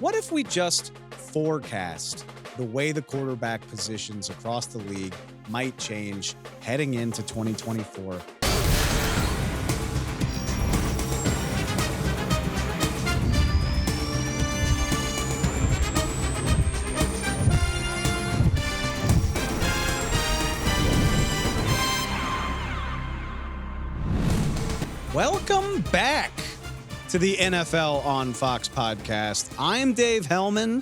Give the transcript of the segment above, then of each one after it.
What if we just forecast the way the quarterback positions across the league might change heading into 2024? Welcome back to the NFL on Fox podcast. I'm Dave Helman,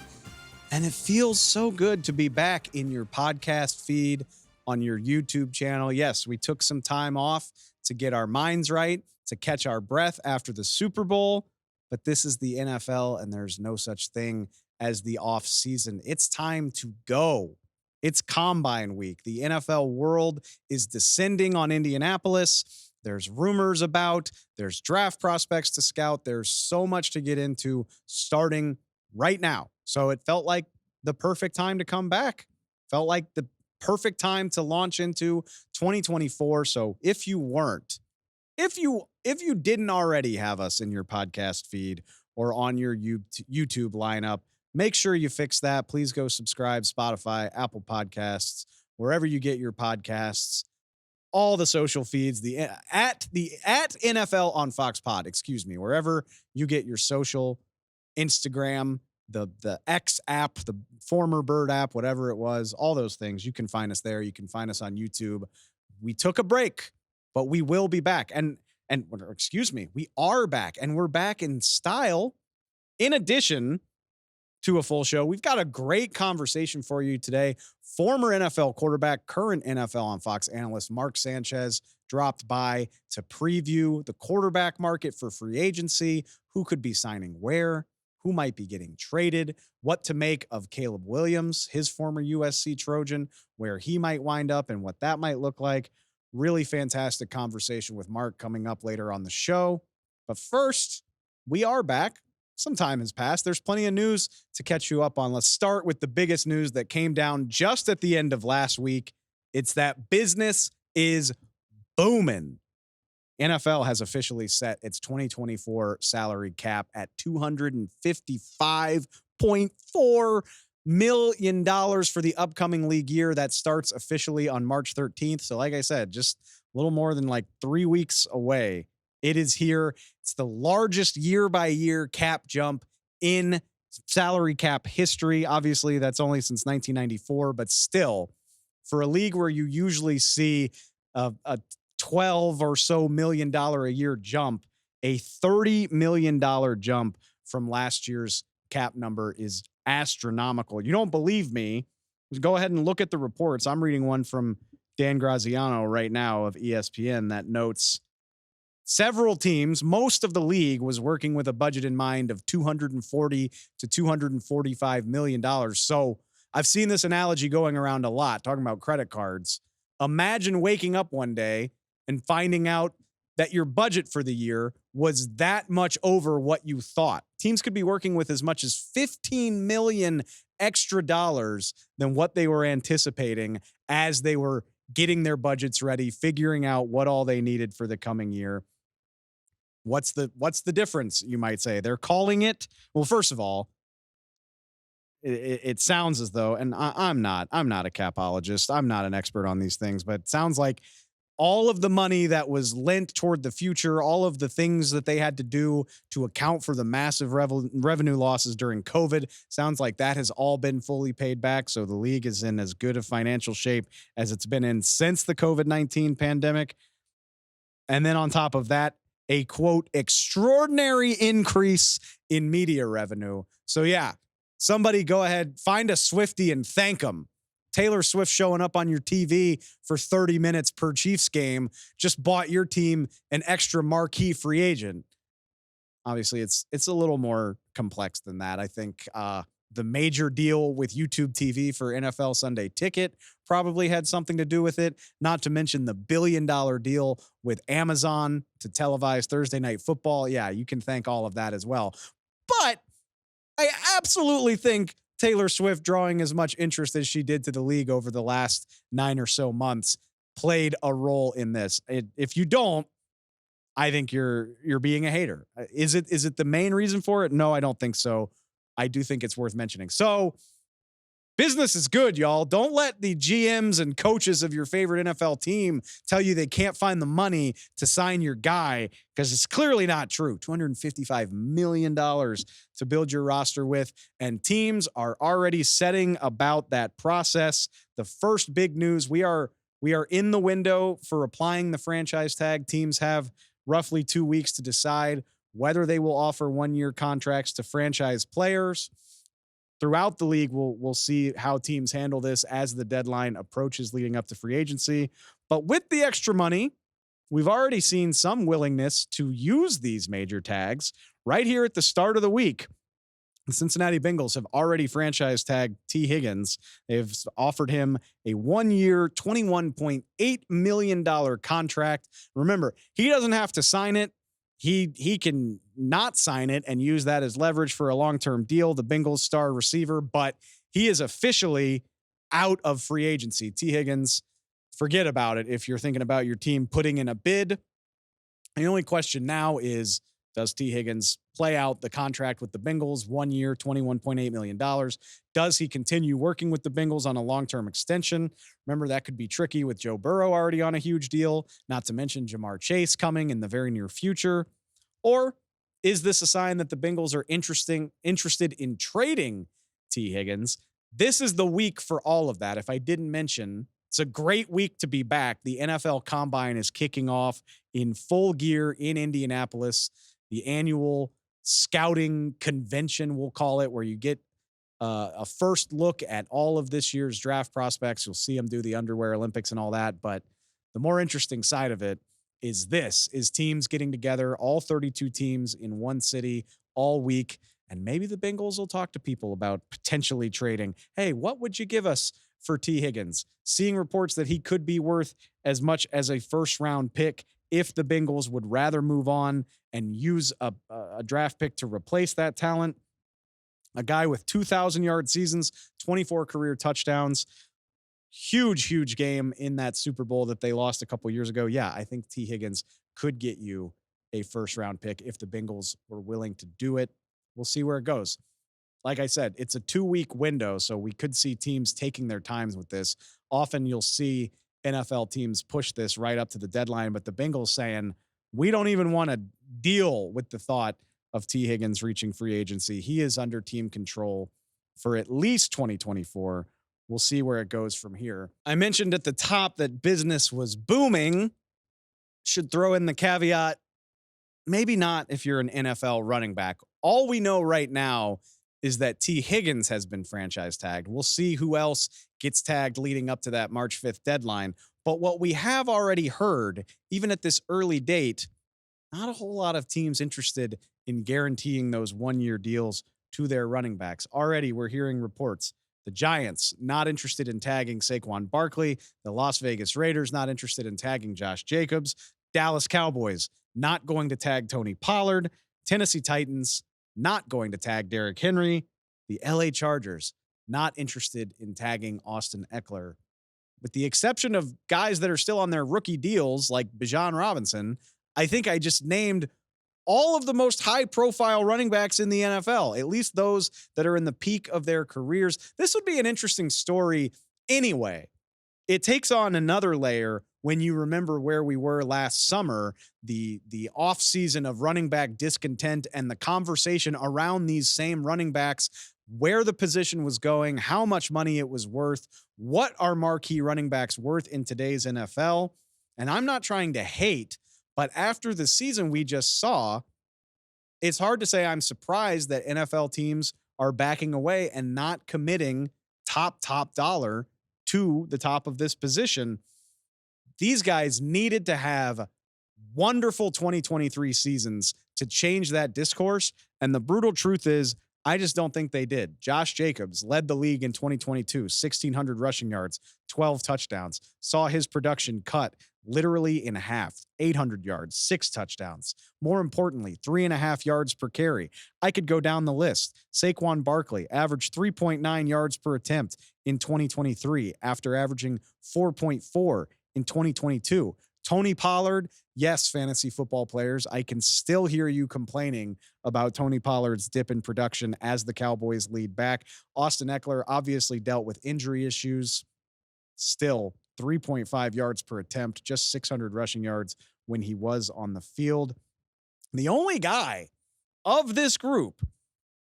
and it feels so good to be back in your podcast feed on your YouTube channel. Yes, we took some time off to get our minds right, to catch our breath after the Super Bowl, but this is the NFL, and there's no such thing as the off season. It's time to go. It's Combine Week. The NFL world is descending on Indianapolis. There's rumors about, there's draft prospects to scout. There's so much to get into starting right now. So it felt like the perfect time to come back. Felt like the perfect time to launch into 2024. So if you didn't already have us in your podcast feed or on your YouTube lineup, make sure you fix that. Please go subscribe, Spotify, Apple Podcasts, wherever you get your podcasts. All the social feeds, at NFL on Fox Pod, wherever you get your social, Instagram, the X app, the former Bird app, whatever it was, all those things, you can find us there. You can find us on YouTube. We took a break, but we will be back. We are back, and we're back in style. In addition to a full show, we've got a great conversation for you today. Former NFL quarterback, current NFL on Fox analyst Mark Sanchez dropped by to preview the quarterback market for free agency, who could be signing where, who might be getting traded, what to make of Caleb Williams, his former USC Trojan, where he might wind up and what that might look like. Really fantastic conversation with Mark coming up later on the show. But first, we are back. Some time has passed. There's plenty of news to catch you up on. Let's start with the biggest news that came down just at the end of last week. It's that business is booming. NFL has officially set its 2024 salary cap at $255.4 million for the upcoming league year. That starts officially on March 13th. So like I said, just a little more than 3 weeks away. It is here. It's the largest year-by-year cap jump in salary cap history. Obviously, that's only since 1994, but still, for a league where you usually see a $12 or so million a year jump, a $30 million jump from last year's cap number is astronomical. You don't believe me? Go ahead and look at the reports. I'm reading one from Dan Graziano right now of ESPN that notes several teams, most of the league, was working with a budget in mind of $240 to $245 million. So I've seen this analogy going around a lot, talking about credit cards. Imagine waking up one day and finding out that your budget for the year was that much over what you thought. Teams could be working with as much as $15 million extra dollars than what they were anticipating as they were getting their budgets ready, figuring out what all they needed for the coming year. What's the difference, you might say? They're calling it, well, first of all, it sounds as though, and I'm not a capologist, I'm not an expert on these things, but it sounds like all of the money that was lent toward the future, all of the things that they had to do to account for the massive revenue losses during COVID, sounds like that has all been fully paid back. So the league is in as good a financial shape as it's been in since the COVID-19 pandemic. And then on top of that, a quote, extraordinary increase in media revenue. So yeah, somebody go ahead, find a Swiftie and thank them. Taylor Swift showing up on your TV for 30 minutes per Chiefs game just bought your team an extra marquee free agent. Obviously, it's a little more complex than that. I think the major deal with YouTube TV for NFL Sunday Ticket probably had something to do with it, not to mention the $1 billion deal with Amazon to televise Thursday Night Football. Yeah, you can thank all of that as well. But I absolutely think Taylor Swift drawing as much interest as she did to the league over the last 9 or so months played a role in this. If you don't, I think you're being a hater. Is it the main reason for it? No, I don't think so. I do think it's worth mentioning. So business is good, y'all. Don't let the GMs and coaches of your favorite NFL team tell you they can't find the money to sign your guy, because it's clearly not true. $255 million to build your roster with, and teams are already setting about that process. The first big news, we are in the window for applying the franchise tag. Teams have roughly 2 weeks to decide whether they will offer one-year contracts to franchise players. Throughout the league, we'll see how teams handle this as the deadline approaches leading up to free agency. But with the extra money, we've already seen some willingness to use these major tags. Right here at the start of the week, the Cincinnati Bengals have already franchise tagged Tee Higgins. They've offered him a 1-year, $21.8 million contract. Remember, he doesn't have to sign it. He can not sign it and use that as leverage for a long-term deal, the Bengals star receiver, but he is officially out of free agency. Tee Higgins, forget about it if you're thinking about your team putting in a bid. The only question now is, does Tee Higgins play out the contract with the Bengals, 1 year, $21.8 million? Does he continue working with the Bengals on a long-term extension? Remember, that could be tricky with Joe Burrow already on a huge deal, not to mention Jamar Chase coming in the very near future. Or is this a sign that the Bengals are interested in trading Tee Higgins? This is the week for all of that. If I didn't mention, it's a great week to be back. The NFL Combine is kicking off in full gear in Indianapolis. The annual scouting convention, we'll call it, where you get a first look at all of this year's draft prospects. You'll see them do the underwear Olympics and all that. But the more interesting side of it is teams getting together, all 32 teams in one city all week. And maybe the Bengals will talk to people about potentially trading. Hey, what would you give us for Tee Higgins? Seeing reports that he could be worth as much as a first-round pick if the Bengals would rather move on and use a draft pick to replace that talent. A guy with 2,000-yard seasons, 24 career touchdowns. Huge game in that Super Bowl that they lost a couple years ago. Yeah, I think Tee Higgins could get you a first-round pick if the Bengals were willing to do it. We'll see where it goes. Like I said, it's a 2-week window, so we could see teams taking their times with this. Often you'll see NFL teams push this right up to the deadline, but the Bengals saying, we don't even want to deal with the thought of Tee Higgins reaching free agency. He is under team control for at least 2024. We'll see where it goes from here. I mentioned at the top that business was booming. Should throw in the caveat, maybe not if you're an NFL running back. All we know right now is that Tee Higgins has been franchise tagged. We'll see who else gets tagged leading up to that March 5th deadline. But what we have already heard, even at this early date, not a whole lot of teams interested in guaranteeing those 1-year deals to their running backs. Already we're hearing reports. The Giants not interested in tagging Saquon Barkley. The Las Vegas Raiders not interested in tagging Josh Jacobs. Dallas Cowboys not going to tag Tony Pollard. Tennessee Titans not going to tag Derrick Henry. The LA Chargers not interested in tagging Austin Eckler. With the exception of guys that are still on their rookie deals like Bijan Robinson, I think I just named all of the most high-profile running backs in the NFL, at least those that are in the peak of their careers. This would be an interesting story anyway. It takes on another layer when you remember where we were last summer, the offseason of running back discontent and the conversation around these same running backs, where the position was going, how much money it was worth, what are marquee running backs worth in today's NFL. And I'm not trying to hate, but after the season we just saw, it's hard to say I'm surprised that NFL teams are backing away and not committing top dollar to the top of this position. These guys needed to have wonderful 2023 seasons to change that discourse. And the brutal truth is, I just don't think they did. Josh Jacobs led the league in 2022, 1,600 rushing yards, 12 touchdowns, saw his production cut literally in half, 800 yards, 6 touchdowns. More importantly, 3.5 yards per carry. I could go down the list. Saquon Barkley averaged 3.9 yards per attempt in 2023 after averaging 4.4 in 2022. Tony Pollard, yes, fantasy football players, I can still hear you complaining about Tony Pollard's dip in production as the Cowboys lead back. Austin Eckler obviously dealt with injury issues. Still 3.5 yards per attempt, just 600 rushing yards when he was on the field. The only guy of this group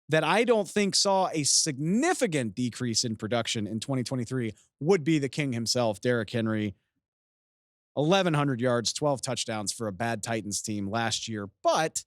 that I don't think saw a significant decrease in production in 2023 would be the king himself, Derrick Henry. 1,100 yards, 12 touchdowns for a bad Titans team last year, but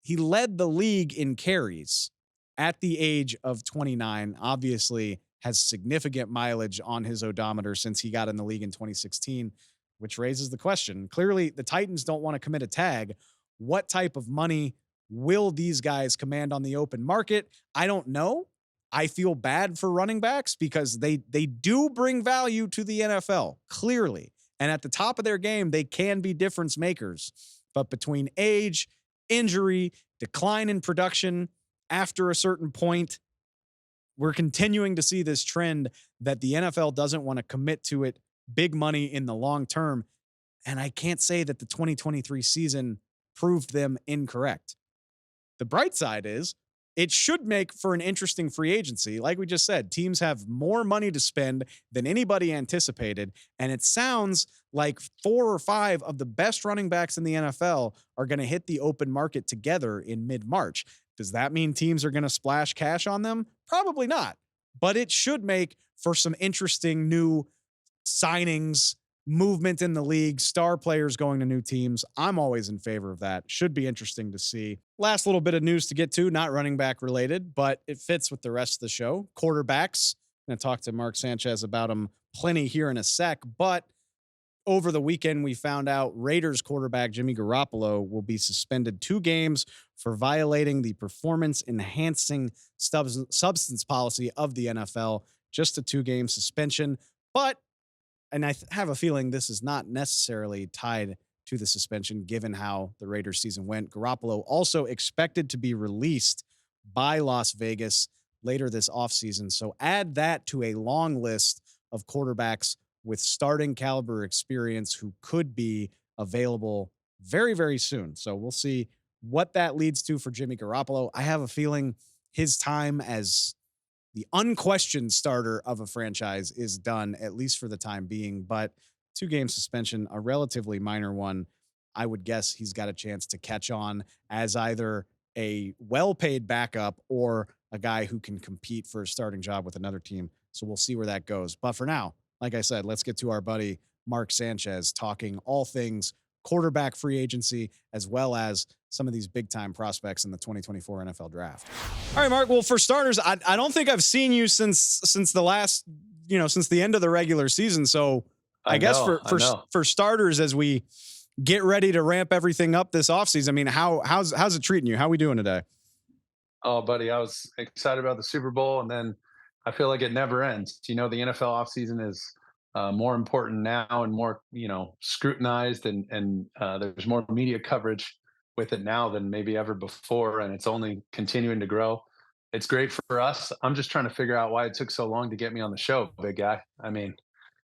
he led the league in carries at the age of 29. Obviously has significant mileage on his odometer since he got in the league in 2016, which raises the question. Clearly, the Titans don't want to commit a tag. What type of money will these guys command on the open market? I don't know. I feel bad for running backs because they do bring value to the NFL, clearly. And at the top of their game, they can be difference makers. But between age, injury, decline in production after a certain point, we're continuing to see this trend that the NFL doesn't want to commit to it big money in the long term. And I can't say that the 2023 season proved them incorrect. The bright side is it should make for an interesting free agency. Like we just said, teams have more money to spend than anybody anticipated. And it sounds like 4 or 5 of the best running backs in the NFL are going to hit the open market together in mid-March. Does that mean teams are going to splash cash on them? Probably not. But it should make for some interesting new signings, movement in the league, star players going to new teams. I'm always in favor of that. Should be interesting to see. Last little bit of news to get to, not running back related, but it fits with the rest of the show. Quarterbacks. I'm going to talk to Mark Sanchez about them plenty here in a sec, but over the weekend, we found out Raiders quarterback Jimmy Garoppolo will be suspended 2 games for violating the performance-enhancing substance policy of the NFL. Just a 2-game suspension. But, and I have a feeling this is not necessarily tied to the suspension, given how the Raiders season went. Garoppolo also expected to be released by Las Vegas later this offseason. So add that to a long list of quarterbacks with starting caliber experience who could be available very, very soon. So we'll see what that leads to for Jimmy Garoppolo. I have a feeling his time as the unquestioned starter of a franchise is done, at least for the time being. But 2-game suspension, a relatively minor one. I would guess he's got a chance to catch on as either a well-paid backup or a guy who can compete for a starting job with another team. So we'll see where that goes. But for now, like I said, let's get to our buddy Mark Sanchez talking all things quarterback free agency, as well as some of these big time prospects in the 2024 NFL draft. All right, Mark. Well, for starters, I don't think I've seen you since the last, since the end of the regular season. So I guess for starters, as we get ready to ramp everything up this offseason, I mean, how's it treating you? How are we doing today? Oh, buddy, I was excited about the Super Bowl, and then I feel like it never ends. The NFL offseason is more important now and more, scrutinized, and there's more media coverage with it now than maybe ever before, and it's only continuing to grow. It's great for us. I'm just trying to figure out why it took so long to get me on the show, big guy. I mean,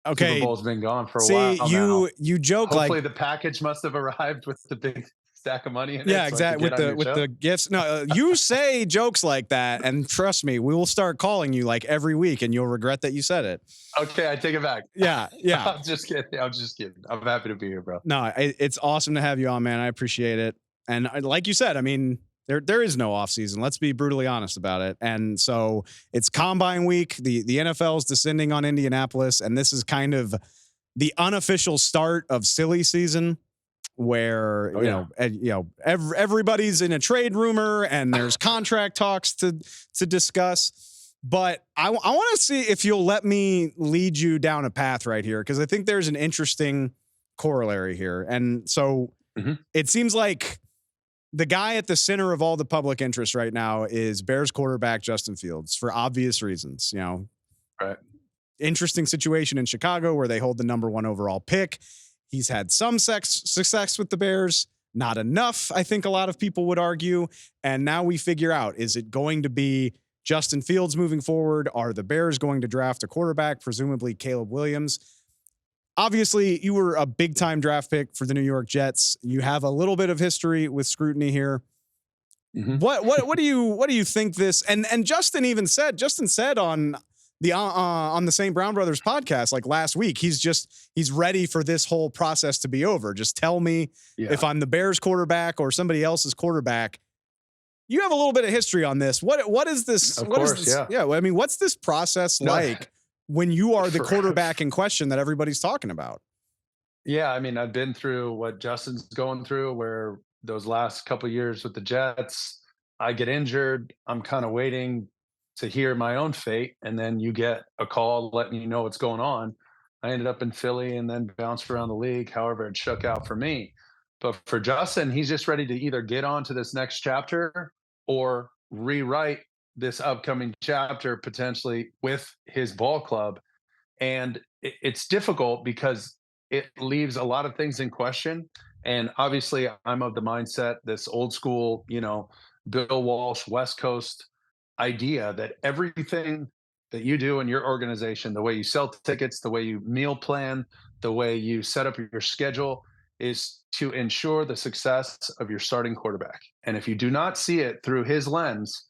okay, Super Bowl's been gone for a see, while now. You joke Hopefully like the package must have arrived with the big stack of money in it. Yeah, so exactly. With the gifts. No, you say jokes like that, and trust me, we will start calling you like every week, and you'll regret that you said it. Okay, I take it back. Yeah. I'm just kidding. I'm happy to be here, bro. No, it's awesome to have you on, man. I appreciate it. And like you said, I mean, there is no off season. Let's be brutally honest about it. And so it's combine week. The NFL is descending on Indianapolis, and this is kind of the unofficial start of silly season, where everybody's in a trade rumor and there's contract talks to discuss. But I want to see if you'll let me lead you down a path right here, because I think there's an interesting corollary here. And so it seems like the guy at the center of all the public interest right now is Bears quarterback Justin Fields, for obvious reasons. Right. Interesting situation in Chicago where they hold the number 1 overall pick. He's had some success with the Bears, not enough, I think a lot of people would argue. And now we figure out, is it going to be Justin Fields moving forward? Are the Bears going to draft a quarterback, presumably Caleb Williams? obviously you were a big time draft pick for the New York Jets. You have a little bit of history with scrutiny here. Mhm. What do you think this, and Justin said on the St. Brown Brothers podcast like last week, he's ready for this whole process to be over. Just tell me if Yeah, I'm the Bears quarterback or somebody else's quarterback. You have a little bit of history on this. What is this? of What is course, this? yeah. Yeah, I mean, what's this process No, like when you are the for quarterback in question that everybody's talking about? yeah, I mean, I've been through what Justin's going through, where those last couple years with the Jets, I get injured. I'm kind of waiting to hear my own fate, and then you get a call letting you know what's going on. I ended up in Philly and then bounced around the league. However, it shook out for me. But for Justin, he's just ready to either get on to this next chapter or rewrite this upcoming chapter potentially with his ball club. And it's difficult because it leaves a lot of things in question. And obviously, I'm of the mindset, this old school, Bill Walsh, West Coast idea that everything that you do in your organization, the way you sell tickets, the way you meal plan, the way you set up your schedule, is to ensure the success of your starting quarterback. And if you do not see it through his lens,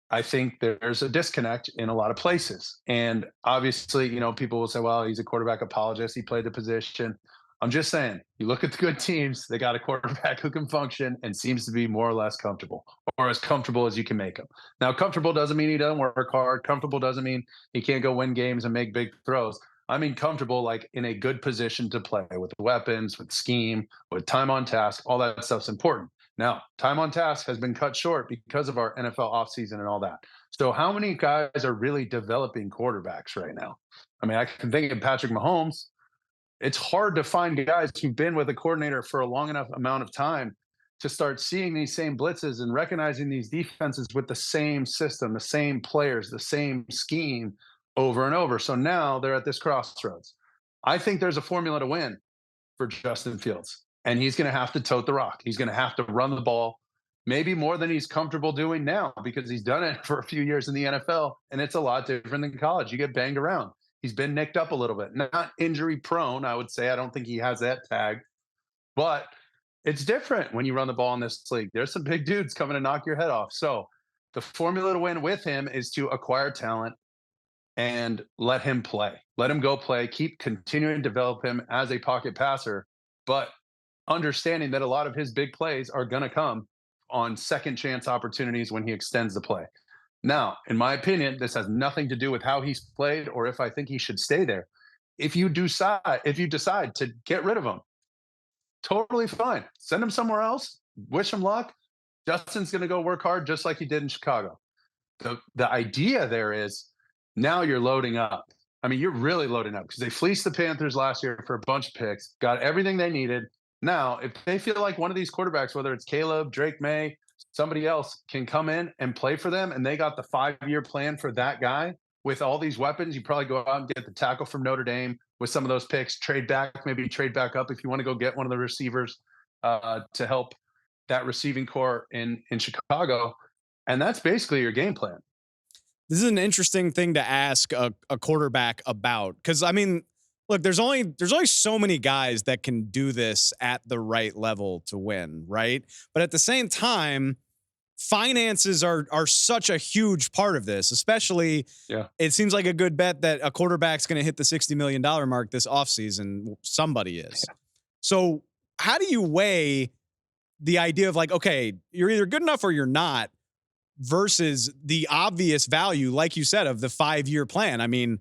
I think there's a disconnect in a lot of places. And obviously, people will say, well, he's a quarterback apologist. He played the position. I'm just saying, you look at the good teams, they got a quarterback who can function and seems to be more or less comfortable, or as comfortable as you can make him. Now, comfortable doesn't mean he doesn't work hard. Comfortable doesn't mean he can't go win games and make big throws. I mean, comfortable, like in a good position to play with weapons, with scheme, with time on task. All that stuff's important. Now, time on task has been cut short because of our NFL offseason and all that. So, how many guys are really developing quarterbacks right now? I mean, I can think of Patrick Mahomes. It's hard to find guys who've been with a coordinator for a long enough amount of time to start seeing these same blitzes and recognizing these defenses with the same system, the same players, the same scheme over and over. So now they're at this crossroads. I think there's a formula to win for Justin Fields, and he's going to have to tote the rock. He's going to have to run the ball, maybe more than he's comfortable doing now because he's done it for a few years in the NFL, and it's a lot different than college. You get banged around. He's been nicked up a little bit, not injury prone, I would say. I don't think he has that tag, but it's different when you run the ball in this league. There's some big dudes coming to knock your head off. So the formula to win with him is to acquire talent and let him play. Let him go play. Keep continuing to develop him as a pocket passer, but understanding that a lot of his big plays are going to come on second chance opportunities when he extends the play. Now, in my opinion, this has nothing to do with how he's played or if I think he should stay there. If you decide to get rid of him, totally fine. Send him somewhere else. Wish him luck. Justin's going to go work hard just like he did in Chicago. The idea there is now you're loading up. I mean, you're really loading up because they fleeced the Panthers last year for a bunch of picks, got everything they needed. Now, if they feel like one of these quarterbacks, whether it's Caleb, Drake May, somebody else can come in and play for them, and they got the 5-year plan for that guy with all these weapons, you probably go out and get the tackle from Notre Dame with some of those picks, trade back, maybe trade back up if you want to go get one of the receivers to help that receiving core in Chicago. And that's basically your game plan. This is an interesting thing to ask a quarterback about, because I mean, look, there's only so many guys that can do this at the right level to win, right? But at the same time, finances are such a huge part of this, especially. Yeah. It seems like a good bet that a quarterback's going to hit the $60 million mark this offseason. Somebody is. Yeah. So how do you weigh the idea of like, okay, you're either good enough or you're not, versus the obvious value, like you said, of the 5-year plan? I mean,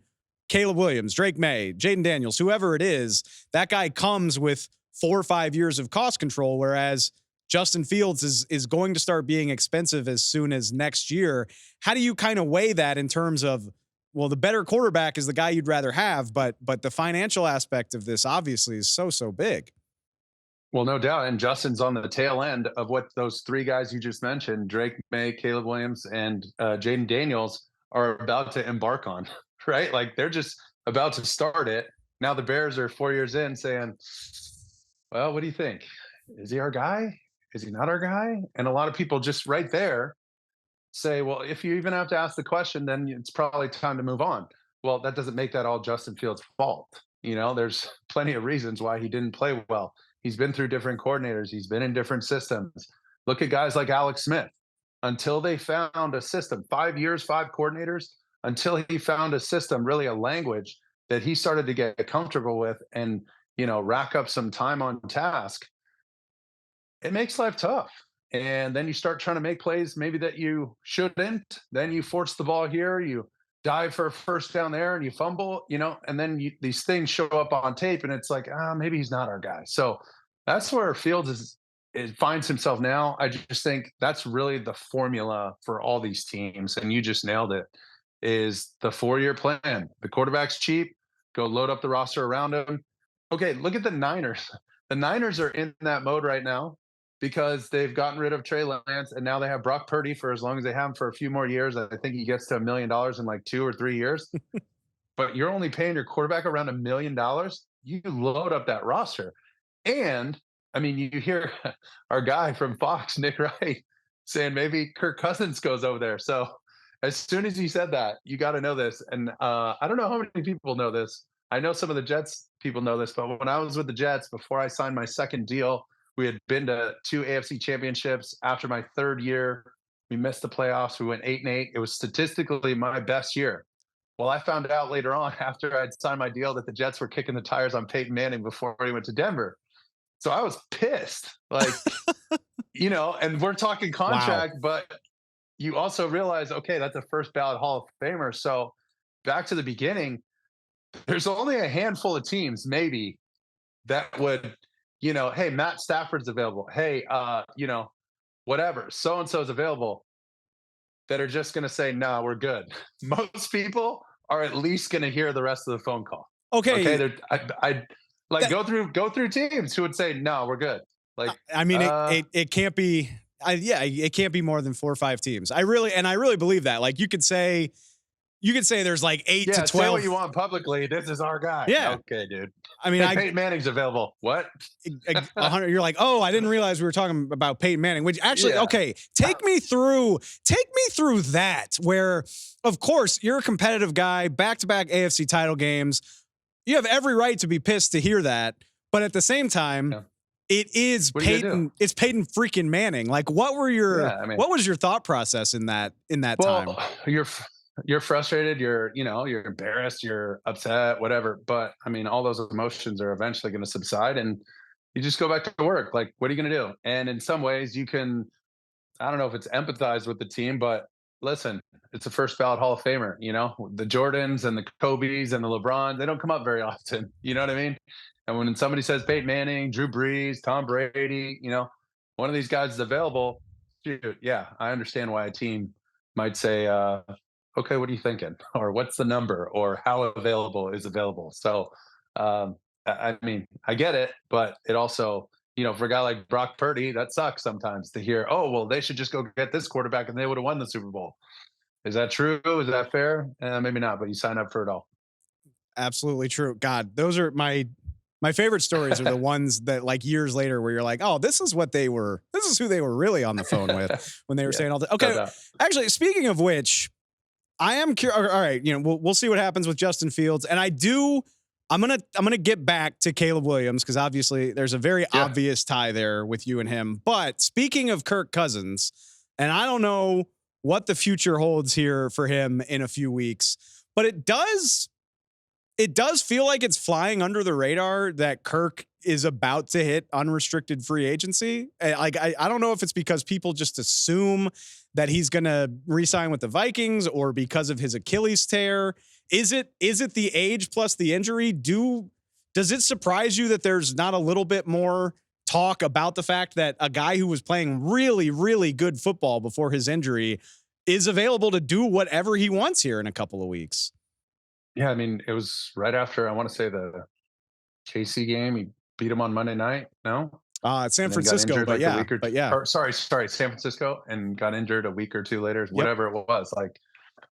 Caleb Williams, Drake May, Jaden Daniels, whoever it is, that guy comes with 4 or 5 years of cost control, whereas Justin Fields is going to start being expensive as soon as next year. How do you kind of weigh that in terms of, well, the better quarterback is the guy you'd rather have, but the financial aspect of this obviously is so big. Well, no doubt. And Justin's on the tail end of what those 3 guys you just mentioned, Drake May, Caleb Williams, and Jaden Daniels, are about to embark on, right? Like they're just about to start it. Now the Bears are 4 years in saying, well, what do you think? Is he our guy? Is he not our guy? And a lot of people just right there say, well, if you even have to ask the question, then it's probably time to move on. Well, that doesn't make that all Justin Fields' fault. There's plenty of reasons why he didn't play well. He's been through different coordinators, he's been in different systems. Look at guys like Alex Smith. Until they found a system, 5 years, five coordinators, until he found a system, really a language that he started to get comfortable with and, rack up some time on task, it makes life tough. And then you start trying to make plays maybe that you shouldn't. Then you force the ball here, you dive for a first down there, and you fumble, and then these things show up on tape, and it's like, maybe he's not our guy. So that's where Fields finds himself now. I just think that's really the formula for all these teams, and you just nailed it. Is the 4-year plan? The quarterback's cheap. Go load up the roster around him. Okay, look at the Niners. The Niners are in that mode right now because they've gotten rid of Trey Lance and now they have Brock Purdy for as long as they have him for a few more years. I think he gets to $1 million in like 2 or 3 years. But you're only paying your quarterback around $1 million. You load up that roster. And I mean, you hear our guy from Fox, Nick Wright, saying maybe Kirk Cousins goes over there. So as soon as he said that, you got to know this. And I don't know how many people know this. I know some of the Jets people know this, but when I was with the Jets, before I signed my second deal, we had been to 2 AFC championships. After my 3rd year, we missed the playoffs. We went 8-8. It was statistically my best year. Well, I found out later on after I'd signed my deal that the Jets were kicking the tires on Peyton Manning before he went to Denver. So I was pissed. Like, and we're talking contract, Wow. but you also realize, okay, that's a first ballot Hall of Famer. So back to the beginning, there's only a handful of teams maybe that would, hey, Matt Stafford's available. Hey, whatever, so and so is available, that are just going to say, no, we're good. Most people are at least going to hear the rest of the phone call. Okay, Okay. I like That, go through teams who would say, no, we're good. Like, I mean, it can't be. Yeah, it can't be more than 4 or 5 teams. I really believe that. Like you could say there's like 8 to yeah, say what 12. you want publicly. This is our guy. Yeah. Okay, dude. I mean, Hey, Peyton Manning's available. What? 100. You're like, oh, I didn't realize we were talking about Peyton Manning. Which actually, Yeah. okay, take me through that. Where, of course, you're a competitive guy, back-to-back AFC title games. You have every right to be pissed to hear that, but at the same time, Yeah. it is What are you gonna Peyton. do? It's Peyton freaking Manning. Like, what was your thought process in that time? Well, you're frustrated, you're embarrassed, you're upset, whatever. But I mean, all those emotions are eventually going to subside, and you just go back to work. Like, what are you going to do? And in some ways, you can. I don't know if it's empathize with the team, but listen, it's a first ballot Hall of Famer. The Jordans and the Kobe's and the LeBrons, they don't come up very often. You know what I mean? And when somebody says Peyton Manning, Drew Brees, Tom Brady, one of these guys is available. Shoot, yeah, I understand why a team might say, okay, what are you thinking? Or what's the number? Or how available is available? So, I mean, I get it, but it also, for a guy like Brock Purdy, that sucks sometimes to hear, oh, well, they should just go get this quarterback and they would have won the Super Bowl. Is that true? Is that fair? Maybe not, but you sign up for it all. Absolutely true. God, those are my favorite stories are the ones that like years later where you're like, oh, this is who they were really on the phone with when they were Yeah, saying all that. no Okay. doubt. Actually, speaking of which, I am curious. All right. We'll see what happens with Justin Fields. And I'm going to get back to Caleb Williams because obviously there's a very Yeah. obvious tie there with you and him. But speaking of Kirk Cousins, and I don't know what the future holds here for him in a few weeks, but it does feel like it's flying under the radar that Kirk is about to hit unrestricted free agency. Like, I don't know if it's because people just assume that he's going to re-sign with the Vikings or because of his Achilles tear. Is it the age plus the injury? Does it surprise you that there's not a little bit more talk about the fact that a guy who was playing really, really good football before his injury is available to do whatever he wants here in a couple of weeks? Yeah, I mean, it was right after, I want to say, the KC game. He beat him on Monday night. No, It's San and then got Francisco, injured but like a yeah, week or but yeah. or sorry, San Francisco, and got injured a week or two later, Yep. whatever it was. Like,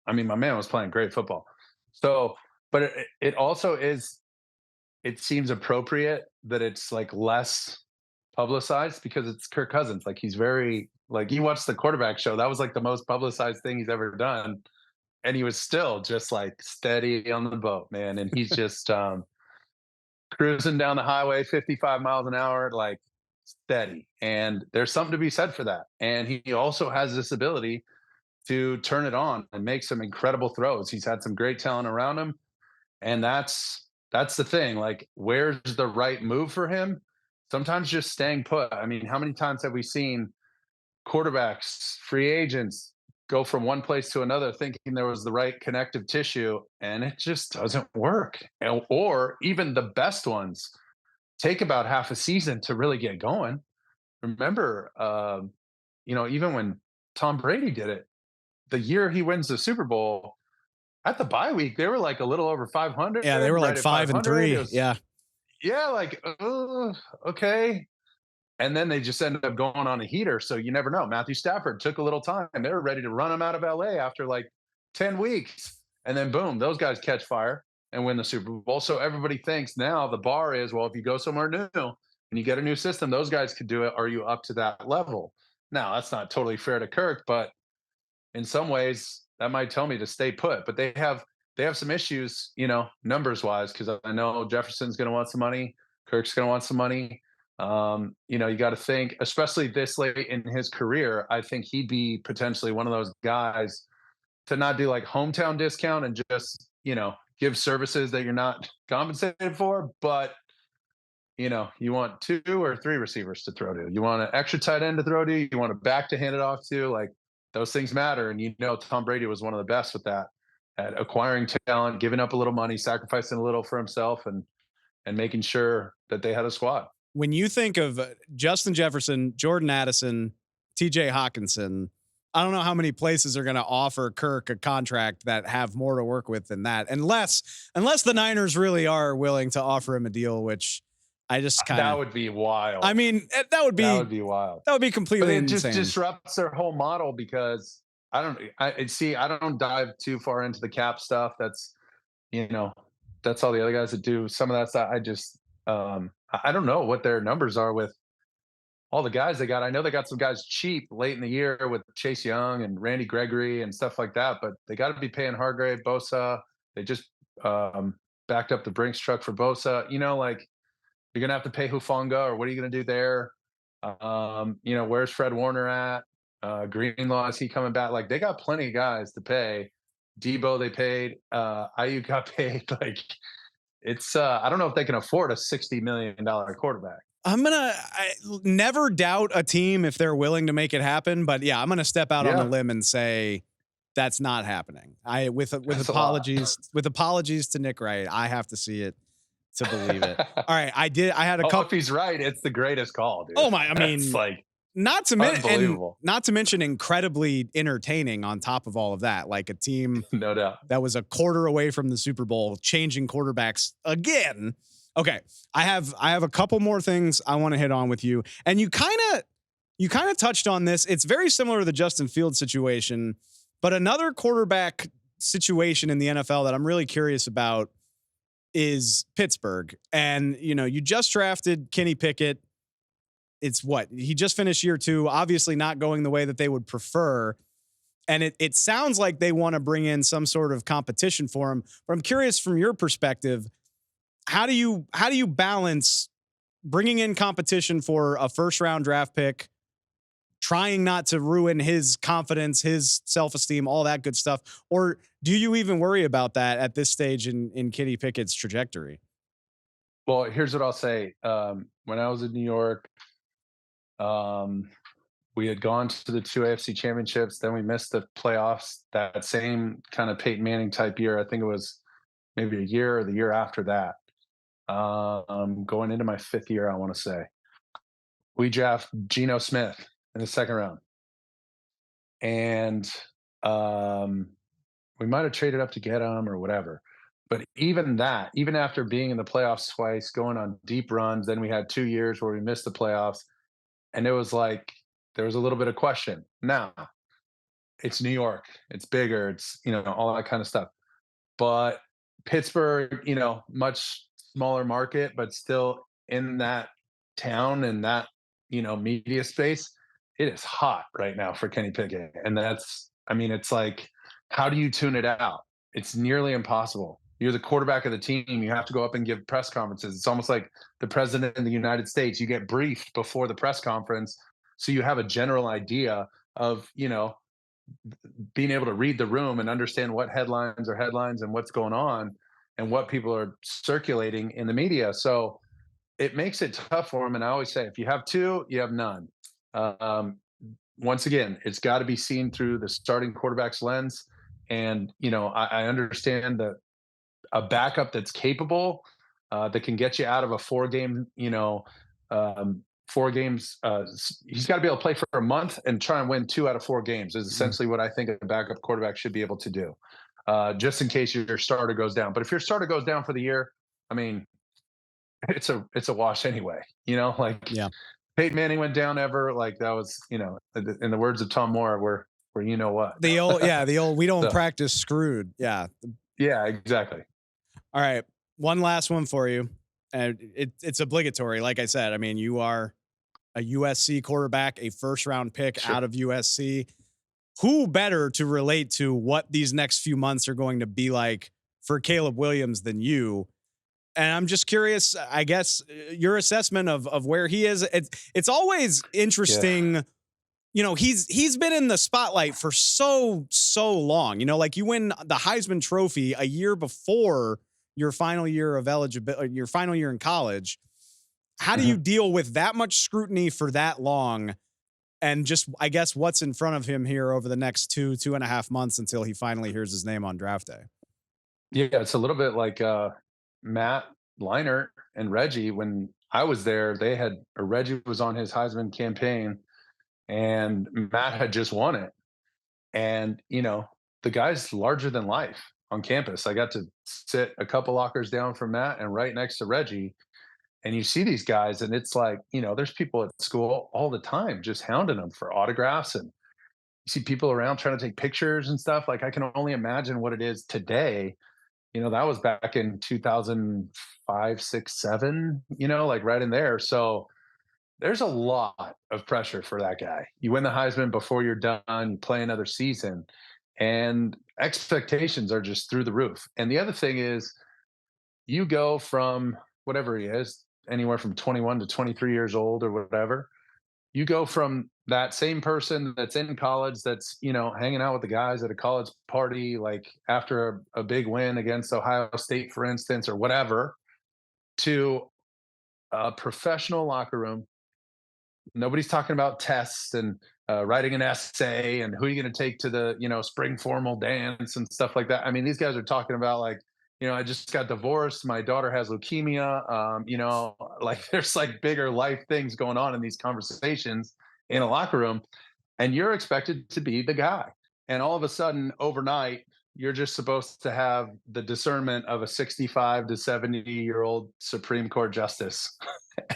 I mean, my man was playing great football. So, but it also is. It seems appropriate that it's like less publicized because it's Kirk Cousins. Like, he's very, like, you watch the quarterback show. That was like the most publicized thing he's ever done, and he was still just like steady on the boat, man. And he's just cruising down the highway 55 miles an hour, like steady. And there's something to be said for that. And he also has this ability to turn it on and make some incredible throws. He's had some great talent around him, and that's the thing. Like, where's the right move for him? Sometimes just staying put. I mean, how many times have we seen quarterbacks, free agents go from one place to another thinking there was the right connective tissue, and it just doesn't work. Or even the best ones take about half a season to really get going. Remember, even when Tom Brady did it, the year he wins the Super Bowl, at the bye week, they were like a little over 500, Yeah, they were right like at 5 and 500. It 3. was, Yeah. yeah, like, okay. And then they just ended up going on a heater. So you never know. Matthew Stafford took a little time. They were ready to run him out of LA after like 10 weeks. And then boom, those guys catch fire and win the Super Bowl. So everybody thinks now the bar is, well, if you go somewhere new and you get a new system, those guys could do it. Are you up to that level? Now, that's not totally fair to Kirk, but in some ways that might tell me to stay put. But they have some issues, numbers wise, because I know Jefferson's going to want some money, Kirk's going to want some money. You got to think, especially this late in his career, I think he'd be potentially one of those guys to not do like hometown discount and just give services that you're not compensated for, but you want 2 or 3 receivers to throw to. You want an extra tight end to throw to. You want a back to hand it off to. Like, those things matter. And Tom Brady was one of the best with that, at acquiring talent, giving up a little money, sacrificing a little for himself, and making sure that they had a squad. When you think of Justin Jefferson, Jordan Addison, TJ Hawkinson, I don't know how many places are going to offer Kirk a contract that have more to work with than that, unless the Niners really are willing to offer him a deal, which I just kind That of, would be wild. I mean, That would be wild. that would be But completely it just insane. disrupts their whole model, because I don't dive too far into the cap stuff. You know, that's all the other guys that do some of that stuff. I don't know what their numbers are with all the guys they got. I know they got some guys cheap late in the year with Chase Young and Randy Gregory and stuff like that, but they got to be paying Hargrave, Bosa. They just backed up the Brinks truck for Bosa. Like, you're gonna have to pay Hufanga, or what are you gonna do there? Where's Fred Warner at? Greenlaw, is he coming back? Like, they got plenty of guys to pay. Debo, they paid. Ayuk got paid. Like, it's I don't know if they can afford a $60 million quarterback. I never doubt a team if they're willing to make it happen, but yeah, I'm going to step out on a Yeah, limb and say that's not happening. With that's a lot. apologies to Nick Wright, I have to see it to believe it. All right, I had a Oh, if couple. he's right, it's the greatest call, dude. Oh my, I That's mean, like and unbelievable. not to mention incredibly entertaining on top of all of that. Like a team No doubt. that was a quarter away from the Super Bowl, changing quarterbacks again. Okay, I have a couple more things I want to hit on with you, and you kind of touched on this. It's very similar to the Justin Fields situation, but another quarterback situation in the NFL that I'm really curious about is Pittsburgh. And you just drafted Kenny Pickett. It's what he just finished year 2, obviously not going the way that they would prefer. And it sounds like they want to bring in some sort of competition for him. But I'm curious, from your perspective, how do you balance bringing in competition for a first round draft pick, trying not to ruin his confidence, his self-esteem, all that good stuff? Or do you even worry about that at this stage in Kenny Pickett's trajectory? Well, here's what I'll say. When I was in New York, um, we had gone to the 2 AFC championships. Then we missed the playoffs that same kind of Peyton Manning type year. I think it was maybe a year or the year after that. Going into my 5th year, I want to say. We draft Geno Smith in the 2nd round. And we might have traded up to get him or whatever. But even that, even after being in the playoffs twice, going on deep runs, then we had 2 years where we missed the playoffs. And it was like there was a little bit of question. Now, it's New York, it's bigger, it's all that kind of stuff. But Pittsburgh, much smaller market, but still in that town and that media space, it is hot right now for Kenny Pickett. And it's like, how do you tune it out? It's nearly impossible. You're the quarterback of the team. You have to go up and give press conferences. It's almost like the president of the United States. You get briefed before the press conference, so you have a general idea of, being able to read the room and understand what headlines are headlines and what's going on and what people are circulating in the media. So it makes it tough for him. And I always say, if you have two, you have none. Um, Once again, it's got to be seen through the starting quarterback's lens. And I understand that a backup that's capable, that can get you out of a um, 4 games. He's got to be able to play for a month and try and win 2 out of 4 games. Is Mhm. essentially what I think a backup quarterback should be able to do, just in case your starter goes down. But if your starter goes down for the year, I mean, it's a wash anyway. Like Yeah. Peyton Manning went down ever. Like that was, in the words of Tom Moore, we're you know what. The old we don't So practice screwed. Yeah. yeah, exactly. All right. One last one for you. And it's obligatory. Like I said, I mean, you are a USC quarterback, a first round pick Sure. out of USC. Who better to relate to what these next few months are going to be like for Caleb Williams than you? And I'm just curious, I guess, your assessment of where he is. It's always Yeah. interesting. He's been in the spotlight for so long. Like you win the Heisman Trophy a year before your final year of eligibility, your final year in college. How do you Mhm. deal with that much scrutiny for that long? And just, I guess, what's in front of him here over the next 2.5 months until he finally hears his name on draft day? Yeah, it's a little bit like Matt Leinart and Reggie. When I was there, Reggie was on his Heisman campaign, and Matt had just won it. And the guy's larger than life on campus. I got to sit a couple lockers down from Matt and right next to Reggie. And you see these guys, and it's like, there's people at school all the time just hounding them for autographs. And you see people around trying to take pictures and stuff. Like, I can only imagine what it is today. That was back in 2005, 6, 7, like right in there. So there's a lot of pressure for that guy. You win the Heisman before you're done, you play another season, and expectations are just through the roof. And the other thing is, you go from whatever he is, anywhere from 21 to 23 years old or whatever. You go from that same person that's in college, that's, hanging out with the guys at a college party, like after a big win against Ohio State, for instance, or whatever, to a professional locker room. Nobody's talking about tests and writing an essay and who you're going to take to the spring formal dance and stuff like that. I mean, these guys are talking about, like, I just got divorced, my daughter has leukemia. Like there's like bigger life things going on in these conversations in a locker room, and you're expected to be the guy. And all of a sudden, overnight, you're just supposed to have the discernment of a 65 to 70-year-old Supreme Court justice.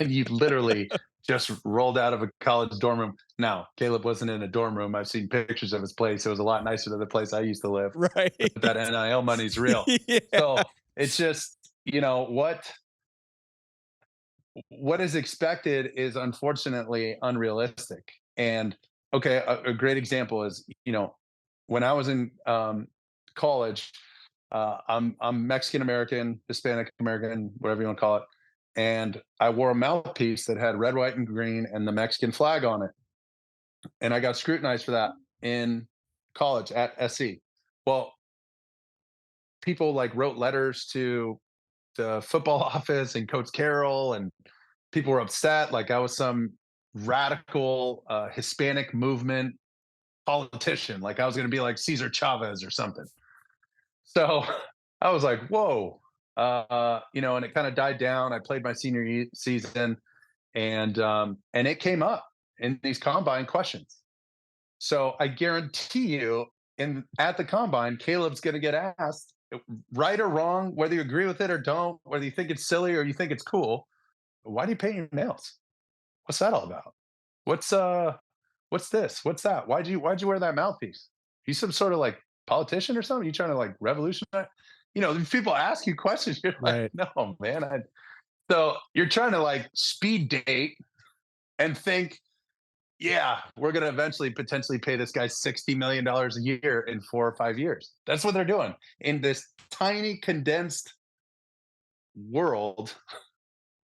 And you literally just rolled out of a college dorm room. Now, Caleb wasn't in a dorm room. I've seen pictures of his place. It was a lot nicer than the place I used to live. Right. But that NIL money's real. Yeah. So it's just, what is expected is unfortunately unrealistic. And okay, a great example is, when I was in college, I'm Mexican American, Hispanic American, whatever you want to call it, and I wore a mouthpiece that had red, white, and green and the Mexican flag on it, and I got scrutinized for that in college at SC. Well, people like wrote letters to the football office and Coach Carroll, and people were upset. Like I was some radical Hispanic movement politician. Like I was going to be like Cesar Chavez or something. So I was like, whoa. And it kind of died down. I played my senior season, and it came up in these combine questions. So I guarantee you, in at the combine, Caleb's going to get asked, right or wrong, whether you agree with it or don't, whether you think it's silly or you think it's cool. Why do you paint your nails? What's that all about? What's this? What's that? Why'd you wear that mouthpiece? You some sort of like politician or something? You trying to like revolutionize? If people ask you questions, you're like, Right. no, man. So you're trying to like speed date and think yeah, we're going to eventually potentially pay this guy $60 million a year in 4 or 5 years. That's what they're doing in this tiny condensed world.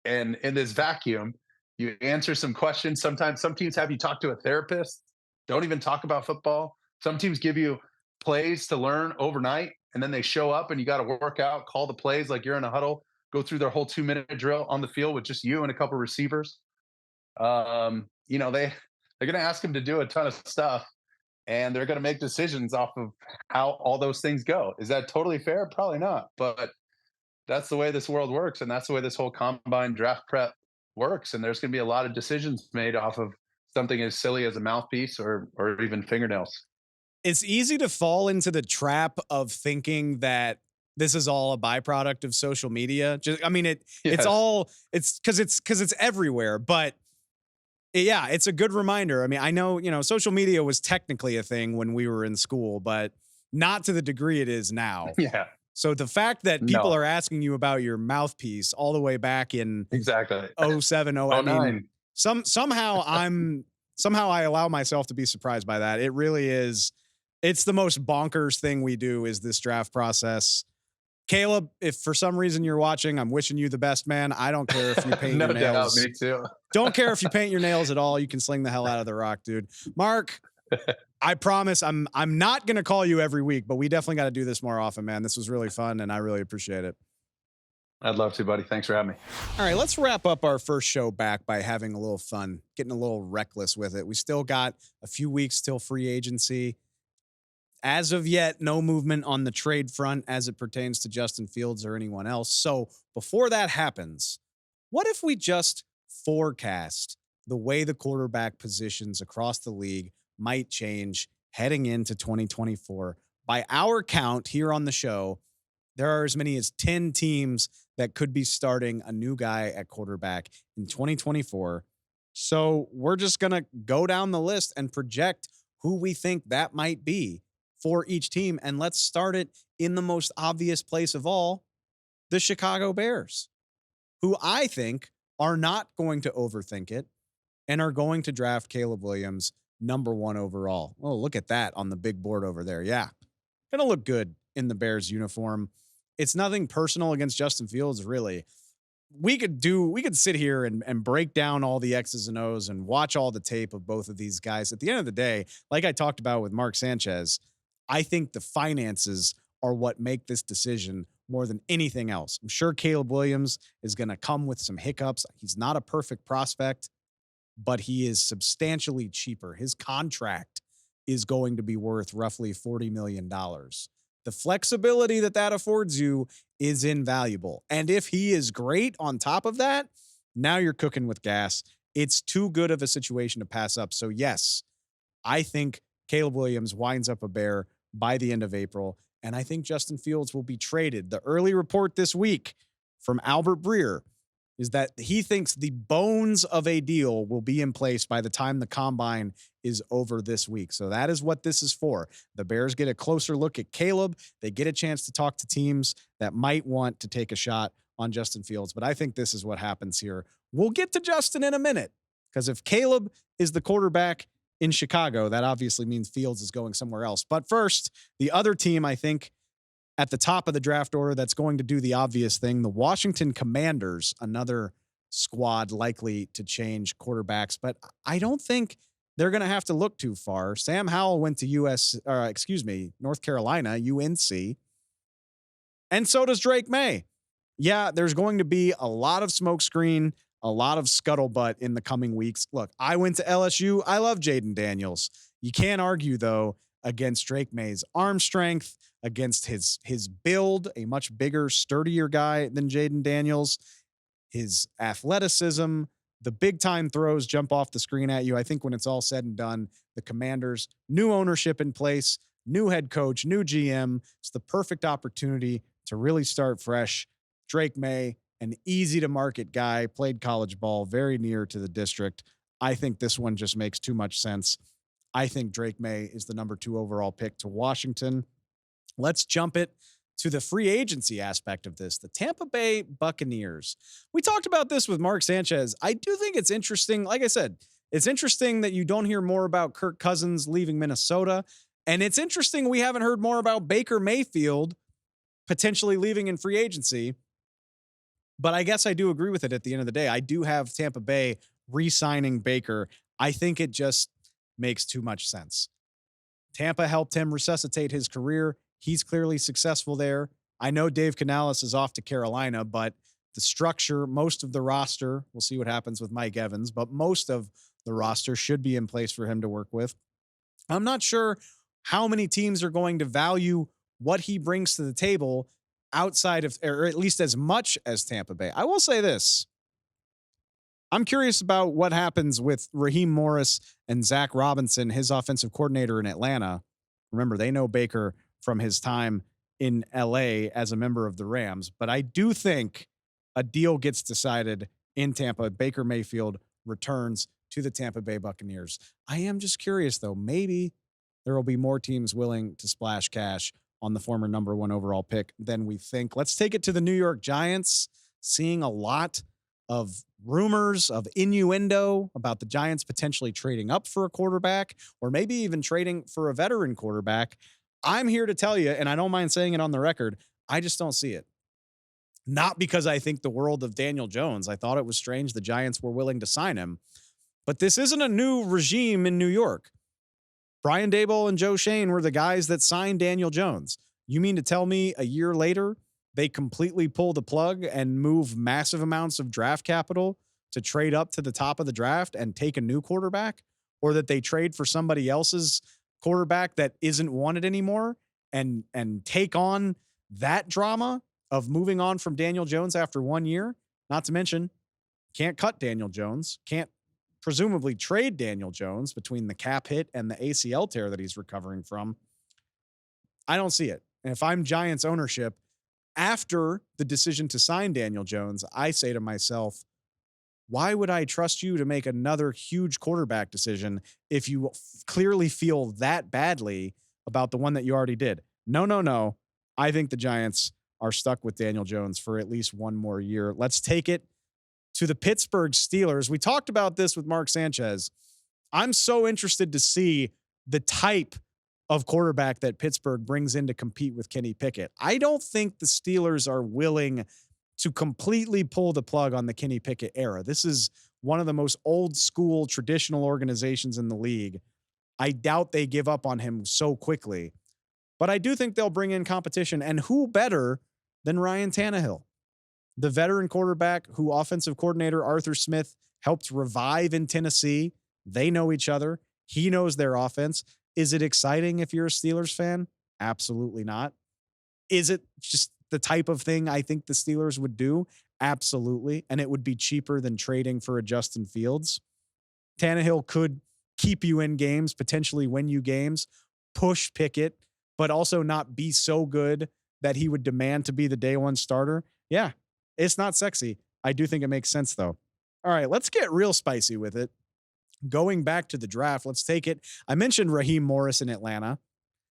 And in this vacuum, you answer some questions. Sometimes some teams have you talk to a therapist, don't even talk about football. Some teams give you plays to learn overnight, and then they show up and you got to work out, call the plays like you're in a huddle, go through their whole 2 minute drill on the field with just you and a couple receivers. They're going to ask him to do a ton of stuff, and they're going to make decisions off of how all those things go. Is that totally fair? Probably not, but that's the way this world works, and that's the way this whole combine draft prep works. And there's going to be a lot of decisions made off of something as silly as a mouthpiece or even fingernails. It's easy to fall into the trap of thinking that this is all a byproduct of social media. Just, I mean, it's Yes. all it's everywhere, but yeah, it's a good reminder. I mean, I know, social media was technically a thing when we were in school, but not to the degree it is now. Yeah. So the fact that people No. are asking you about your mouthpiece all the way back in Exactly. '07, Oh I mean, nine. somehow I allow myself to be surprised by that. It really is. It's the most bonkers thing we do is this draft process. Caleb, if for some reason you're watching, I'm wishing you the best, man. I don't care if you paint No your doubt. nails. Me too. Don't care if you paint your nails at all. You can sling the hell out of the rock, dude. Mark, I promise I'm not gonna call you every week, but we definitely got to do this more often, man. This was really fun, and I really appreciate it. I'd love to, buddy. Thanks for having me. All right, let's wrap up our first show back by having a little fun, getting a little reckless with it. We still got a few weeks till free agency. As of yet, no movement on the trade front as it pertains to Justin Fields or anyone else. So before that happens, what if we just forecast the way the quarterback positions across the league might change heading into 2024? By our count here on the show, there are as many as 10 teams that could be starting a new guy at quarterback in 2024. So we're just going to go down the list and project who we think that might be for each team. And let's start it in the most obvious place of all, the Chicago Bears, who I think are not going to overthink it and are going to draft Caleb Williams #1 overall. Oh, look at that on the big board over there. Yeah. Going to look good in the Bears uniform. It's nothing personal against Justin Fields, really. We could sit here and break down all the X's and O's and watch all the tape of both of these guys. At the end of the day, like I talked about with Mark Sanchez, I think the finances are what make this decision more than anything else. I'm sure Caleb Williams is going to come with some hiccups. He's not a perfect prospect, but he is substantially cheaper. His contract is going to be worth roughly $40 million. The flexibility that affords you is invaluable. And if he is great on top of that, now you're cooking with gas. It's too good of a situation to pass up. So yes, I think Caleb Williams winds up a Bear by the end of April. And I think Justin Fields will be traded. The early report this week from Albert Breer is that he thinks the bones of a deal will be in place by the time the combine is over this week. So that is what this is for. The Bears get a closer look at Caleb. They get a chance to talk to teams that might want to take a shot on Justin Fields. But I think this is what happens here. We'll get to Justin in a minute, because if Caleb is the quarterback in Chicago, that obviously means Fields is going somewhere else. But first, the other team, I think, at the top of the draft order that's going to do the obvious thing, the Washington Commanders, another squad likely to change quarterbacks, but I don't think they're going to have to look too far. Sam Howell went to North Carolina, UNC, and so does Drake May. Yeah, there's going to be a lot of smokescreen, a lot of scuttlebutt in the coming weeks. Look, I went to LSU. I love Jaden Daniels. You can't argue, though, against Drake May's arm strength, against his build, a much bigger, sturdier guy than Jaden Daniels, his athleticism, the big time throws jump off the screen at you. I think when it's all said and done, the Commanders, new ownership in place, new head coach, new GM. It's the perfect opportunity to really start fresh. Drake May, an easy to market guy, played college ball, very near to the district. I think this one just makes too much sense. I think Drake May is the #2 overall pick to Washington. Let's jump it to the free agency aspect of this. The Tampa Bay Buccaneers. We talked about this with Mark Sanchez. I do think it's interesting. Like I said, It's interesting that you don't hear more about Kirk Cousins leaving Minnesota. And it's interesting we haven't heard more about Baker Mayfield potentially leaving in free agency. But I guess I do agree with it at the end of the day. I do have Tampa Bay re-signing Baker. I think it just makes too much sense. Tampa helped him resuscitate his career. He's clearly successful there. I know Dave Canales is off to Carolina, but the structure, most of the roster, we'll see what happens with Mike Evans, but most of the roster should be in place for him to work with. I'm not sure how many teams are going to value what he brings to the table outside of, or at least as much as Tampa Bay. I will say this. I'm curious about what happens with Raheem Morris and Zach Robinson, his offensive coordinator in Atlanta. Remember, they know Baker from his time in LA as a member of the Rams, but I do think a deal gets decided in Tampa. Baker Mayfield returns to the Tampa Bay Buccaneers. I am just curious, though. Maybe there will be more teams willing to splash cash on the former number 1 overall pick than we think. Let's take it to the New York Giants. Seeing a lot of rumors, of innuendo about the Giants potentially trading up for a quarterback or maybe even trading for a veteran quarterback. I'm here to tell you, and I don't mind saying it on the record, I just don't see it. Not because I think the world of Daniel Jones. I thought it was strange the Giants were willing to sign him. But this isn't a new regime in New York. Brian Daboll and Joe Shane were the guys that signed Daniel Jones. You mean to tell me a year later they completely pull the plug and move massive amounts of draft capital to trade up to the top of the draft and take a new quarterback? Or that they trade for somebody else's quarterback that isn't wanted anymore and take on that drama of moving on from Daniel Jones after 1 year? Not to mention, can't cut Daniel Jones, can't presumably trade Daniel Jones between the cap hit and the ACL tear that he's recovering from. I don't see it. And if I'm Giants ownership, after the decision to sign Daniel Jones, I say to myself, why would I trust you to make another huge quarterback decision if you clearly feel that badly about the one that you already did? No. I think the Giants are stuck with Daniel Jones for at least one more year. Let's take it to the Pittsburgh Steelers. We talked about this with Mark Sanchez. I'm so interested to see the type of quarterback that Pittsburgh brings in to compete with Kenny Pickett. I don't think the Steelers are willing to completely pull the plug on the Kenny Pickett era. This is one of the most old school traditional organizations in the league. I doubt they give up on him so quickly, but I do think they'll bring in competition. And who better than Ryan Tannehill, the veteran quarterback who offensive coordinator Arthur Smith helped revive in Tennessee. They know each other. He knows their offense. Is it exciting if you're a Steelers fan? Absolutely not. Is it just the type of thing I think the Steelers would do? Absolutely. And it would be cheaper than trading for a Justin Fields. Tannehill could keep you in games, potentially win you games, push Pickett, but also not be so good that he would demand to be the day one starter. Yeah, it's not sexy. I do think it makes sense, though. All right, let's get real spicy with it. Going back to the draft, let's take it. I mentioned Raheem Morris in Atlanta,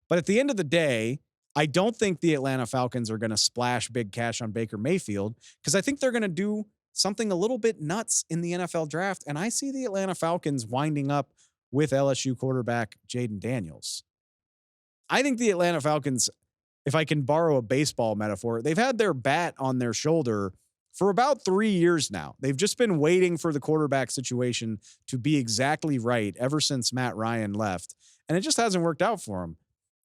but at the end of the day, I don't think the Atlanta Falcons are going to splash big cash on Baker Mayfield because I think they're going to do something a little bit nuts in the NFL draft. And I see the Atlanta Falcons winding up with LSU quarterback Jaden Daniels. I think the Atlanta Falcons, if I can borrow a baseball metaphor, they've had their bat on their shoulder for about 3 years now. They've just been waiting for the quarterback situation to be exactly right ever since Matt Ryan left. And it just hasn't worked out for them.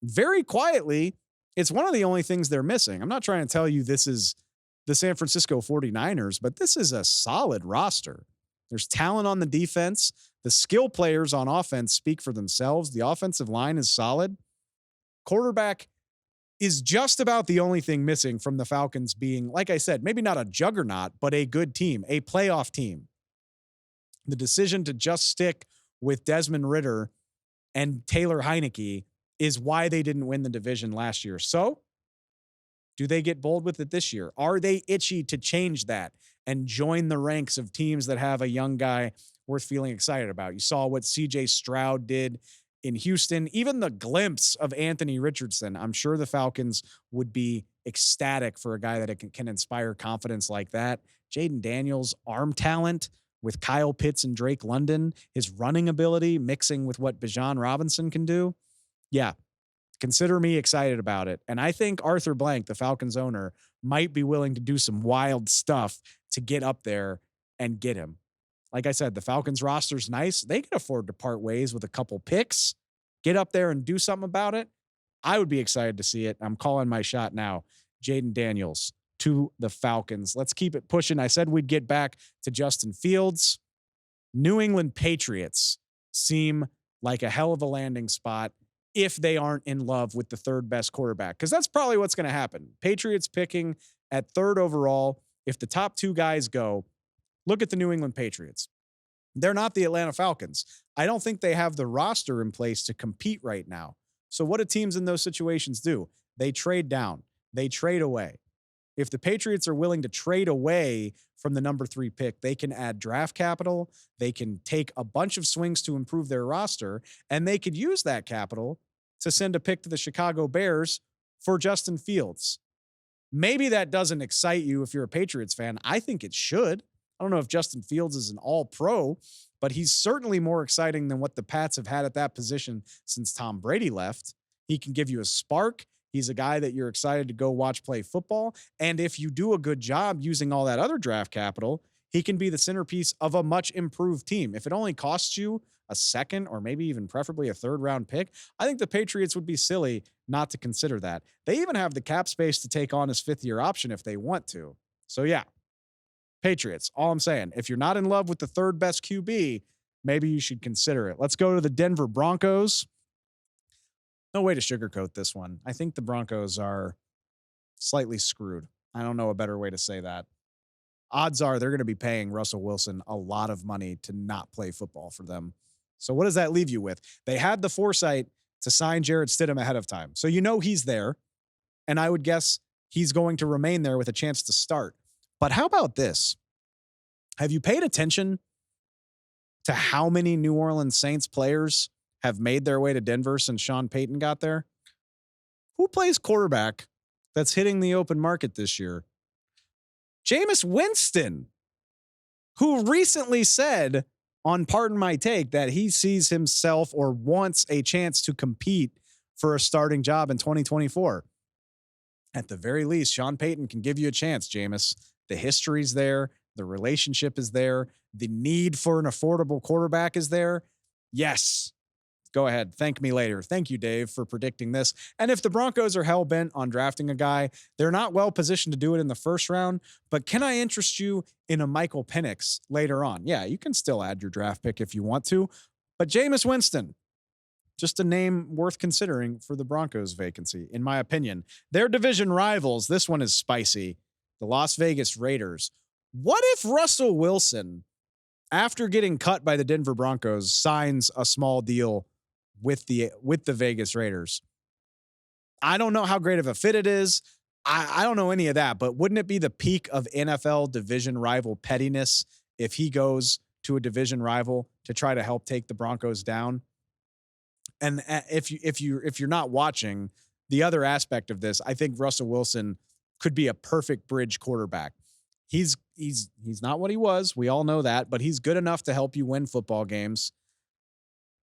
Very quietly, it's one of the only things they're missing. I'm not trying to tell you this is the San Francisco 49ers, but this is a solid roster. There's talent on the defense. The skill players on offense speak for themselves. The offensive line is solid. Quarterback is just about the only thing missing from the Falcons being, like I said, maybe not a juggernaut, but a good team, a playoff team. The decision to just stick with Desmond Ridder and Taylor Heineke is why they didn't win the division last year. So, do they get bold with it this year? Are they itchy to change that and join the ranks of teams that have a young guy worth feeling excited about? You saw what CJ Stroud did in Houston, even the glimpse of Anthony Richardson. I'm sure the Falcons would be ecstatic for a guy that can inspire confidence like that. Jaden Daniels, arm talent, with Kyle Pitts and Drake London, his running ability mixing with what Bijan Robinson can do. Yeah, consider me excited about it. And I think Arthur Blank, the Falcons owner, might be willing to do some wild stuff to get up there and get him. Like I said, the Falcons roster's nice. They can afford to part ways with a couple picks, get up there and do something about it. I would be excited to see it. I'm calling my shot now. Jaden Daniels to the Falcons. Let's keep it pushing. I said we'd get back to Justin Fields. New England Patriots seem like a hell of a landing spot if they aren't in love with the third best quarterback, because that's probably what's going to happen. Patriots picking at third overall. If the top two guys go, look at the New England Patriots. They're not the Atlanta Falcons. I don't think they have the roster in place to compete right now. So what do teams in those situations do? They trade down. They trade away. If the Patriots are willing to trade away from the number 3 pick, they can add draft capital. They can take a bunch of swings to improve their roster, and they could use that capital to send a pick to the Chicago Bears for Justin Fields. Maybe that doesn't excite you if you're a Patriots fan. I think it should. I don't know if Justin Fields is an all-pro, but he's certainly more exciting than what the Pats have had at that position since Tom Brady left. He can give you a spark. He's a guy that you're excited to go watch play football. And if you do a good job using all that other draft capital, he can be the centerpiece of a much improved team. If it only costs you a second or maybe even preferably a third round pick, I think the Patriots would be silly not to consider that. They even have the cap space to take on his 5th-year option if they want to. So yeah, Patriots, all I'm saying, if you're not in love with the third best QB, maybe you should consider it. Let's go to the Denver Broncos. No way to sugarcoat this one. I think the Broncos are slightly screwed. I don't know a better way to say that. Odds are they're going to be paying Russell Wilson a lot of money to not play football for them. So what does that leave you with? They had the foresight to sign Jarrett Stidham ahead of time. So you know he's there, and I would guess he's going to remain there with a chance to start. But how about this? Have you paid attention to how many New Orleans Saints players have made their way to Denver since Sean Payton got there? Who plays quarterback that's hitting the open market this year? Jameis Winston, who recently said on Pardon My Take that he sees himself or wants a chance to compete for a starting job in 2024. At the very least, Sean Payton can give you a chance, Jameis. The history's there. The relationship is there. The need for an affordable quarterback is there. Yes. Go ahead. Thank me later. Thank you, Dave, for predicting this. And if the Broncos are hell-bent on drafting a guy, they're not well-positioned to do it in the first round, but can I interest you in a Michael Penix later on? Yeah, you can still add your draft pick if you want to, but Jameis Winston, just a name worth considering for the Broncos vacancy, in my opinion. Their division rivals, this one is spicy, the Las Vegas Raiders. What if Russell Wilson, after getting cut by the Denver Broncos, signs a small deal with the Vegas Raiders? I don't know how great of a fit it is. I don't know any of that, but wouldn't it be the peak of NFL division rival pettiness if he goes to a division rival to try to help take the Broncos down? And if you're not watching, the other aspect of this, I think Russell Wilson could be a perfect bridge quarterback. He's not what he was. We all know that, but he's good enough to help you win football games.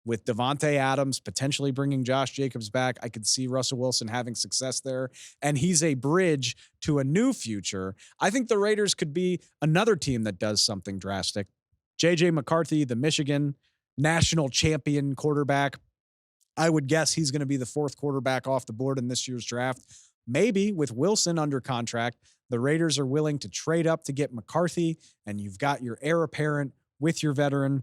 With Devontae Adams potentially bringing Josh Jacobs back, I could see Russell Wilson having success there, and he's a bridge to a new future. I think the Raiders could be another team that does something drastic. J.J. McCarthy, the Michigan national champion quarterback, I would guess he's going to be the 4th quarterback off the board in this year's draft. Maybe with Wilson under contract, the Raiders are willing to trade up to get McCarthy, and you've got your heir apparent with your veteran.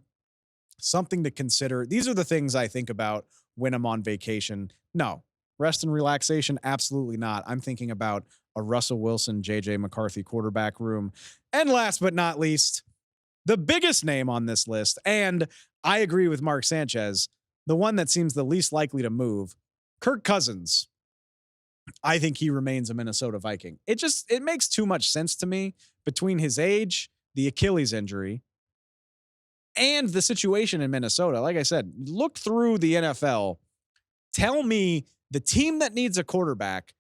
Something to consider. These are the things I think about when I'm on vacation. No, rest and relaxation, absolutely not. I'm thinking about a Russell Wilson, J.J. McCarthy quarterback room. And last but not least, the biggest name on this list, and I agree with Mark Sanchez, the one that seems the least likely to move, Kirk Cousins. I think he remains a Minnesota Viking. It makes too much sense to me between his age, the Achilles injury, and the situation in Minnesota. Like I said, look through the NFL. Tell me the team that needs a quarterback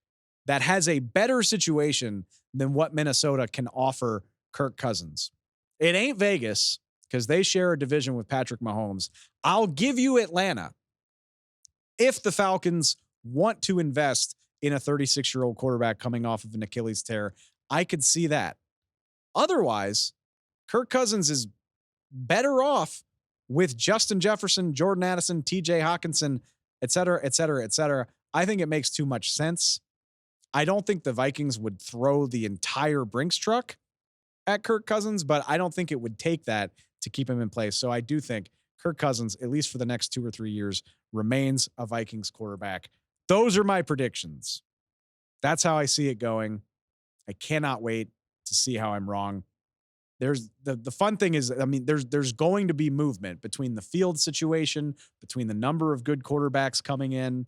that has a better situation than what Minnesota can offer Kirk Cousins. It ain't Vegas. because they share a division with Patrick Mahomes. I'll give you Atlanta if the Falcons want to invest in a 36-year-old quarterback coming off of an Achilles tear. I could see that. Otherwise, Kirk Cousins is better off with Justin Jefferson, Jordan Addison, TJ Hawkinson, et cetera, et cetera, et cetera. I think it makes too much sense. I don't think the Vikings would throw the entire Brinks truck at Kirk Cousins, but I don't think it would take that to keep him in place. So I do think Kirk Cousins, at least for the next 2 or 3 years, remains a Vikings quarterback. Those are my predictions. That's how I see it going. I cannot wait to see how I'm wrong. There's the fun thing is, I mean, there's going to be movement between the field situation, between the number of good quarterbacks coming in.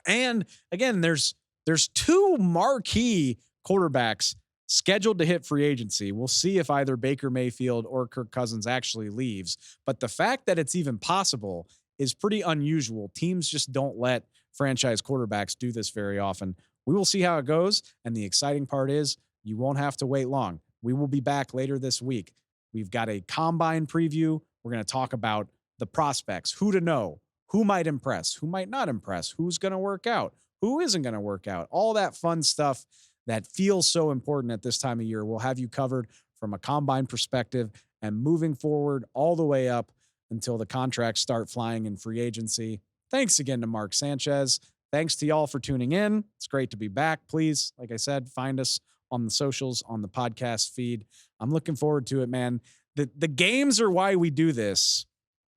And again, there's 2 marquee quarterbacks scheduled to hit free agency. We'll see if either Baker Mayfield or Kirk Cousins actually leaves. But the fact that it's even possible is pretty unusual. Teams just don't let franchise quarterbacks do this very often. We will see how it goes. And the exciting part is you won't have to wait long. We will be back later this week. We've got a combine preview. We're going to talk about the prospects, who to know, who might impress, who might not impress, who's going to work out, who isn't going to work out, all that fun stuff that feels so important at this time of year. We'll have you covered from a combine perspective and moving forward all the way up until the contracts start flying in free agency. Thanks again to Mark Sanchez. Thanks to y'all for tuning in. It's great to be back. Please, like I said, find us on the socials, on the podcast feed. I'm looking forward to it, man. The games are why we do this,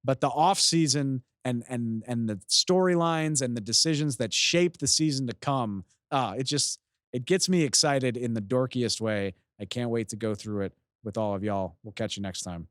but the off season and the storylines and the decisions that shape the season to come, it gets me excited in the dorkiest way. I can't wait to go through it with all of y'all. We'll catch you next time.